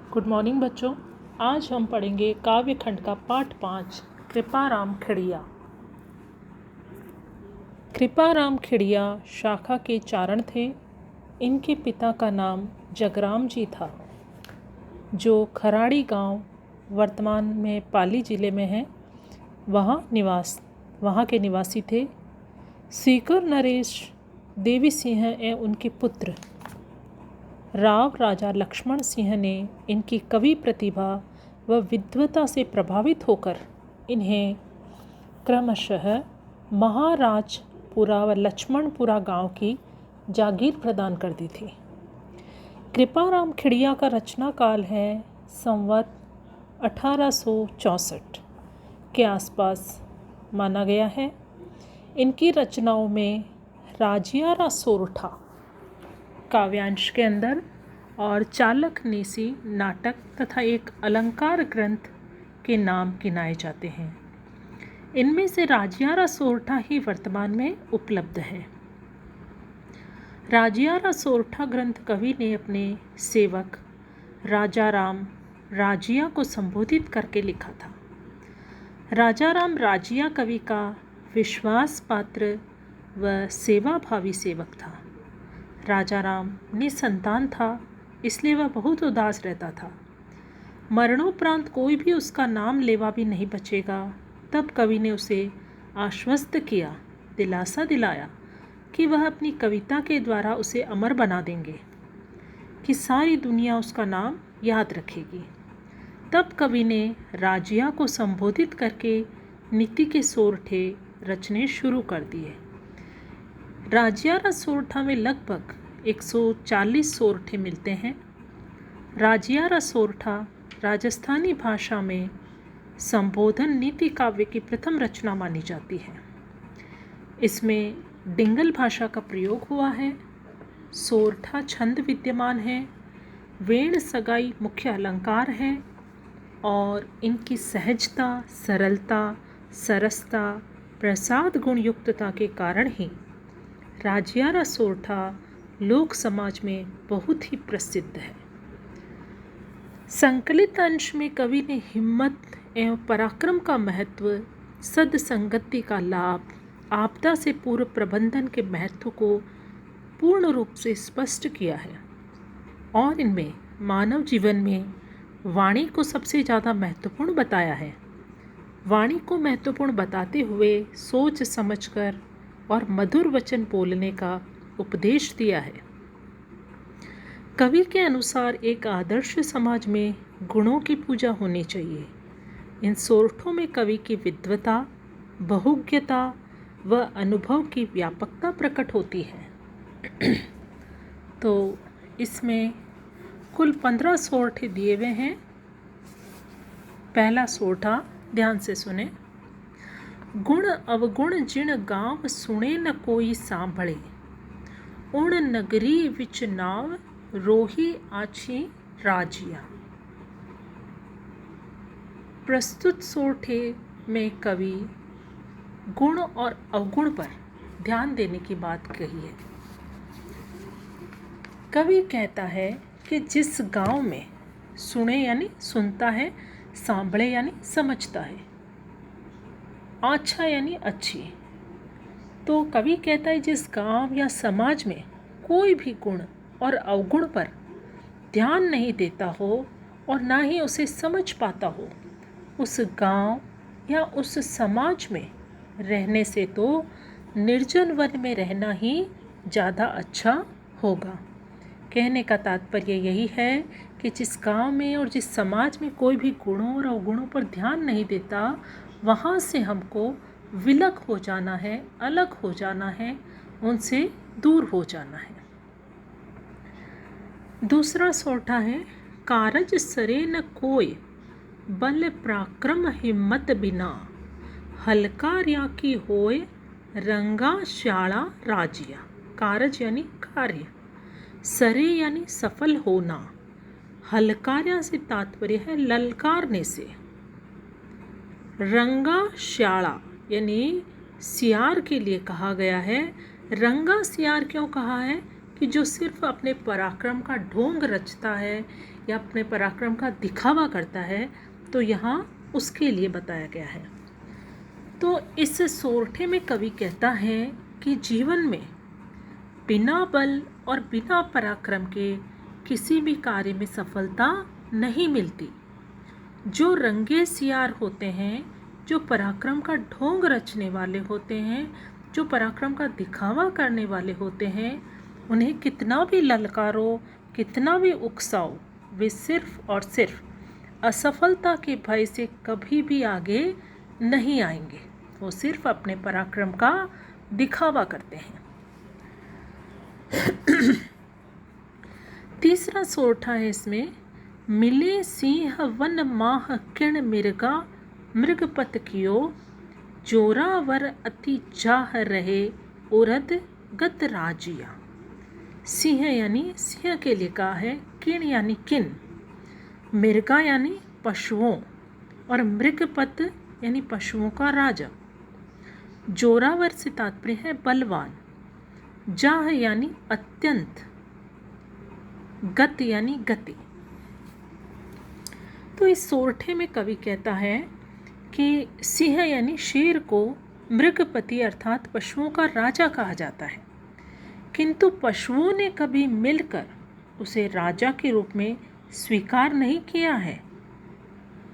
Good morning बच्चों। आज हम पढ़ेंगे काव्य खंड का पाठ 5 कृपाराम खिड़िया। कृपाराम खिड़िया शाखा के चारण थे। इनके पिता का नाम जगराम जी था, जो खराड़ी गांव वर्तमान में पाली जिले में है, वहाँ के निवासी थे। सीकर नरेश देवी सिंह एवं उनके पुत्र राव राजा लक्ष्मण सिंह ने इनकी कवि प्रतिभा व विद्वता से प्रभावित होकर इन्हें क्रमशः महाराजपुरा व लक्ष्मणपुरा गांव की जागीर प्रदान कर दी थी। कृपाराम खिड़िया का रचना काल है संवत 1864 के आसपास माना गया है। इनकी रचनाओं में राजियारा सोरठा काव्यांश के अंदर और चालक नेसी नाटक तथा एक अलंकार ग्रंथ के नाम गिनाए जाते हैं। इनमें से राजियारा सोरठा ही वर्तमान में उपलब्ध है। राजियारा सोरठा ग्रंथ कवि ने अपने सेवक राजा राम राजिया को संबोधित करके लिखा था। राजा राम राजिया कवि का विश्वास पात्र व सेवाभावी सेवक था। राजा राम निसंतान था, इसलिए वह बहुत उदास रहता था। मरणोपरांत कोई भी उसका नाम लेवा भी नहीं बचेगा। तब कवि ने उसे आश्वस्त किया, दिलासा दिलाया कि वह अपनी कविता के द्वारा उसे अमर बना देंगे, कि सारी दुनिया उसका नाम याद रखेगी। तब कवि ने राजिया को संबोधित करके नीति के सोरठे रचने शुरू कर दिए। राजियारा सोरठा में लगभग 140 सोरठे मिलते हैं। राजियारा सोरठा राजस्थानी भाषा में संबोधन नीति काव्य की प्रथम रचना मानी जाती है। इसमें डिंगल भाषा का प्रयोग हुआ है। सोरठा छंद विद्यमान है। वेण सगाई मुख्य अलंकार है और इनकी सहजता, सरलता, सरसता, प्रसाद गुणयुक्तता के कारण ही राजियारा सोरठा लोक समाज में बहुत ही प्रसिद्ध है। संकलित अंश में कवि ने हिम्मत एवं पराक्रम का महत्व, सदसंगति का लाभ, आपदा से पूर्व प्रबंधन के महत्व को पूर्ण रूप से स्पष्ट किया है और इनमें मानव जीवन में वाणी को सबसे ज़्यादा महत्वपूर्ण बताया है। वाणी को महत्वपूर्ण बताते हुए सोच समझकर और मधुर वचन बोलने का उपदेश दिया है। कवि के अनुसार एक आदर्श समाज में गुणों की पूजा होनी चाहिए। इन सोरठों में कवि की विद्वता, बहुज्ञता व अनुभव की व्यापकता प्रकट होती है। तो इसमें कुल 15 सोरठे दिए हुए हैं। पहला सोरठा ध्यान से सुने। गुण अवगुण जिण गांव सुने न कोई सांभळे, उण नगरी विच नाव रोही आछी राजिया। प्रस्तुत सोरठे में कवि गुण और अवगुण पर ध्यान देने की बात कही है। कवि कहता है कि जिस गांव में सुने यानी सुनता है, सांभळे यानी समझता है, अच्छा यानी अच्छी, तो कवि कहता है जिस गांव या समाज में कोई भी गुण और अवगुण पर ध्यान नहीं देता हो और ना ही उसे समझ पाता हो, उस गांव या उस समाज में रहने से तो निर्जन वन में रहना ही ज़्यादा अच्छा होगा। कहने का तात्पर्य यही है कि जिस गांव में और जिस समाज में कोई भी गुणों और अवगुणों पर ध्यान नहीं देता, वहाँ से हमको विलग हो जाना है, अलग हो जाना है, उनसे दूर हो जाना है। दूसरा सोरठा है। कारज सरे न कोय, बल पराक्रम हिम्मत बिना, हलकार्या की होय रंगा श्याला राजिया। कारज यानी कार्य, सरे यानी सफल होना, हलकार्या से तात्पर्य है ललकारने से, रंगा श्याला यानी सियार के लिए कहा गया है। रंगा सियार क्यों कहा है? कि जो सिर्फ अपने पराक्रम का ढोंग रचता है या अपने पराक्रम का दिखावा करता है, तो यहाँ उसके लिए बताया गया है। तो इस सोरठे में कवि कहता है कि जीवन में बिना बल और बिना पराक्रम के किसी भी कार्य में सफलता नहीं मिलती। जो रंगे सियार होते हैं, जो पराक्रम का ढोंग रचने वाले होते हैं, जो पराक्रम का दिखावा करने वाले होते हैं, उन्हें कितना भी ललकारो, कितना भी उकसाओ, वे सिर्फ और सिर्फ असफलता के भय से कभी भी आगे नहीं आएंगे। वो सिर्फ अपने पराक्रम का दिखावा करते हैं। तीसरा सोरठा है इसमें, मिले सिंह वन माह किण मिर्गा, मृगपत कियो, जोरावर अति चाह रहे, उरद गत राजिया। सिंह यानी सिंह के लिए कहा है, किण यानी किन, मिर्गा यानी पशुओं, और मृगपत यानी पशुओं का राजा। जोरावर से तात्पर्य है बलवान, जाह यानी अत्यंत, गत यानी गति। तो इस सोरठे में कवि कहता है कि सिंह यानी शेर को मृगपति अर्थात पशुओं का राजा कहा जाता है, किंतु पशुओं ने कभी मिलकर उसे राजा के रूप में स्वीकार नहीं किया है।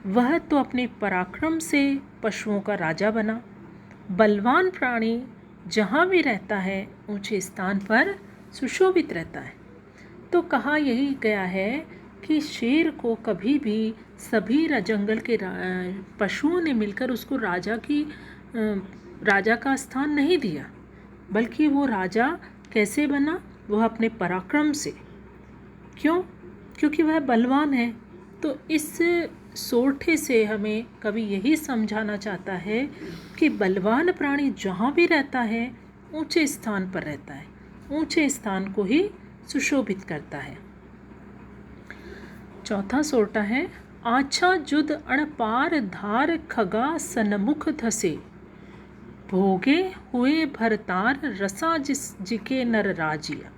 वह तो अपने पराक्रम से पशुओं का राजा बना। बलवान प्राणी जहाँ भी रहता है ऊंचे स्थान पर सुशोभित रहता है। तो कहा यही गया है कि शेर को कभी भी सभी जंगल के पशुओं ने मिलकर उसको राजा का स्थान नहीं दिया, बल्कि वो राजा कैसे बना? वह अपने पराक्रम से। क्यों? क्योंकि वह बलवान है। तो इस सोरठे से हमें कवि यही समझाना चाहता है कि बलवान प्राणी जहाँ भी रहता है ऊंचे स्थान पर रहता है, ऊंचे स्थान को ही सुशोभित करता है। चौथा सोरठा है, आछा जुद अणपार धार खगा सन्मुख धसे, भोगे हुए भरतार रसा जिके नर राजिया।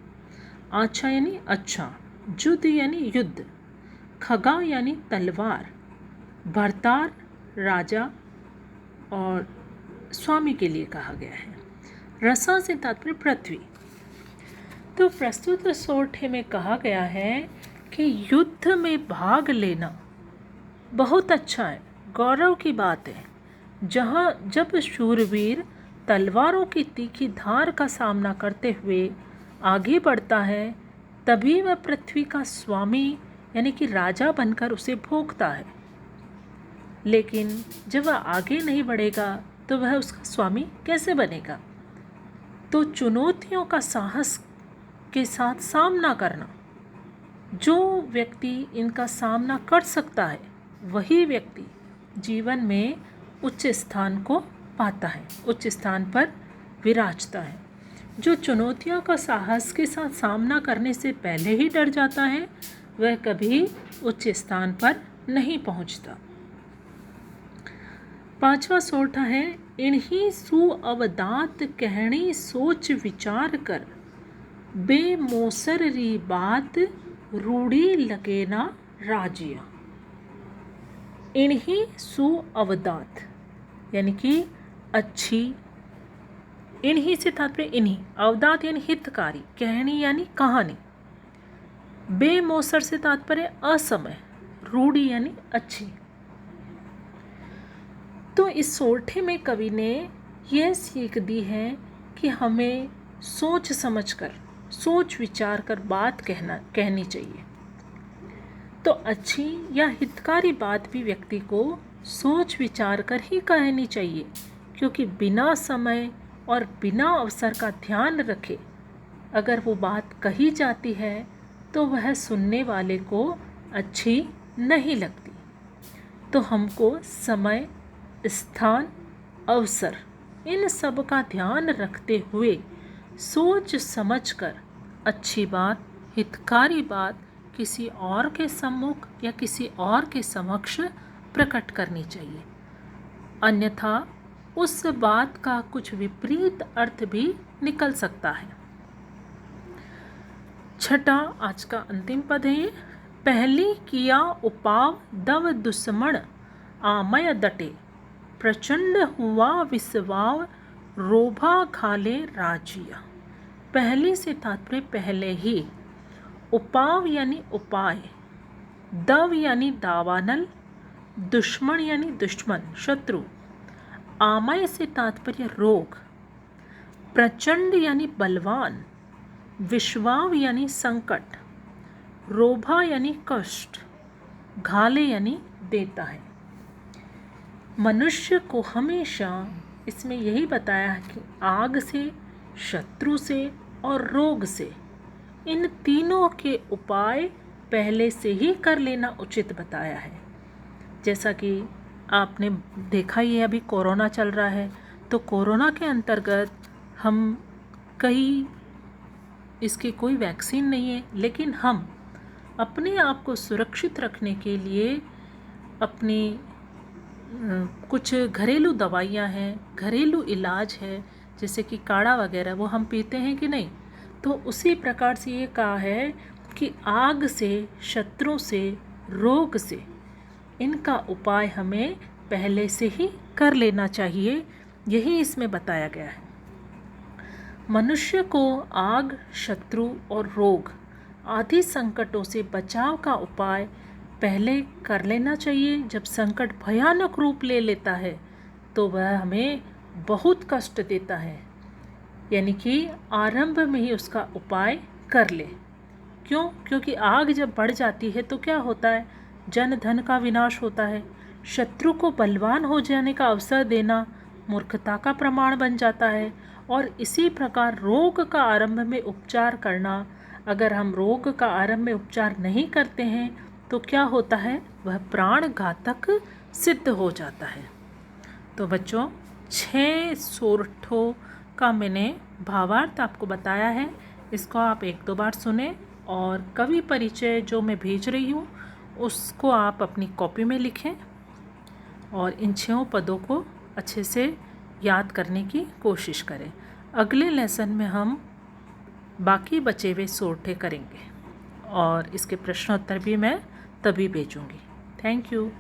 आछा यानी अच्छा, जुद यानी युद्ध, खगा यानी तलवार, भरतार राजा और स्वामी के लिए कहा गया है। रसा से तात्पर्य पृथ्वी। तो प्रस्तुत सोरठे में कहा गया है कि युद्ध में भाग लेना बहुत अच्छा है, गौरव की बात है। जब शूरवीर तलवारों की तीखी धार का सामना करते हुए आगे बढ़ता है, तभी वह पृथ्वी का स्वामी यानी कि राजा बनकर उसे भोगता है। लेकिन जब वह आगे नहीं बढ़ेगा तो वह उसका स्वामी कैसे बनेगा? तो चुनौतियों का साहस के साथ सामना करना, जो व्यक्ति इनका सामना कर सकता है वही व्यक्ति जीवन में उच्च स्थान को पाता है, उच्च स्थान पर विराजता है। जो चुनौतियों का साहस के साथ सामना करने से पहले ही डर जाता है वह कभी उच्च स्थान पर नहीं पहुंचता। पांचवा सोरठा है, इन्हीं सुअवदात कहणी सोच विचार कर, बेमोसर री बात रूढ़ी लगे ना राजिया। इन्हीं सुअवदात यानी कि अच्छी, इन्हीं से तात्पर्य इन्हीं, अवदात यानी हितकारी, कहनी यानी कहानी, बेमोसर से तात्पर्य असमय, रूढ़ी यानी अच्छी। तो इस सोरठे में कवि ने यह सीख दी है कि हमें सोच समझकर, सोच विचार कर बात कहनी चाहिए। तो अच्छी या हितकारी बात भी व्यक्ति को सोच विचार कर ही कहनी चाहिए, क्योंकि बिना समय और बिना अवसर का ध्यान रखे अगर वो बात कही जाती है तो वह सुनने वाले को अच्छी नहीं लगती। तो हमको समय, स्थान, अवसर इन सब का ध्यान रखते हुए सोच समझकर अच्छी बात, हितकारी बात किसी और के सम्मुख या किसी और के समक्ष प्रकट करनी चाहिए, अन्यथा उस बात का कुछ विपरीत अर्थ भी निकल सकता है। छठा आज का अंतिम पद है ये, पहली किया उपाव दव दुश्मन आमय डटे, प्रचंड हुआ विस्वाव रोभा खाले राजिया। पहली से तात्पर्य पहले ही, उपाव यानी उपाय, दव यानी दावानल, दुश्मन यानी दुश्मन शत्रु, आमय से तात्पर्य रोग, प्रचंड यानी बलवान, विश्वाव यानी संकट, रोभा यानी कष्ट, घाले यानी देता है। मनुष्य को हमेशा इसमें यही बताया है कि आग से, शत्रु से और रोग से, इन तीनों के उपाय पहले से ही कर लेना उचित बताया है। जैसा कि आपने देखा ही है, अभी कोरोना चल रहा है, तो कोरोना के अंतर्गत हम इसकी कोई वैक्सीन नहीं है, लेकिन हम अपने आप को सुरक्षित रखने के लिए अपनी कुछ घरेलू दवाइयाँ हैं, घरेलू इलाज है, जैसे कि काढ़ा वगैरह, वो हम पीते हैं कि नहीं। तो उसी प्रकार से ये कहा है कि आग से, शत्रु से, रोग से, इनका उपाय हमें पहले से ही कर लेना चाहिए, यही इसमें बताया गया है। मनुष्य को आग, शत्रु और रोग आदि संकटों से बचाव का उपाय पहले कर लेना चाहिए। जब संकट भयानक रूप ले लेता है तो वह हमें बहुत कष्ट देता है, यानी कि आरंभ में ही उसका उपाय कर ले। क्यों? क्योंकि आग जब बढ़ जाती है तो क्या होता है, जन धन का विनाश होता है। शत्रु को बलवान हो जाने का अवसर देना मूर्खता का प्रमाण बन जाता है। और इसी प्रकार रोग का आरंभ में उपचार करना, अगर हम रोग का आरंभ में उपचार नहीं करते हैं तो क्या होता है, वह प्राण घातक सिद्ध हो जाता है। तो बच्चों, 6 सोरठों का मैंने भावार्थ आपको बताया है, इसको आप 1-2 बार सुने और कवि परिचय जो मैं भेज रही हूँ उसको आप अपनी कॉपी में लिखें और इन 6 पदों को अच्छे से याद करने की कोशिश करें। अगले लेसन में हम बाकी बचे हुए सोरठे करेंगे और इसके प्रश्नोत्तर भी मैं तभी भेजूंगी। Thank you.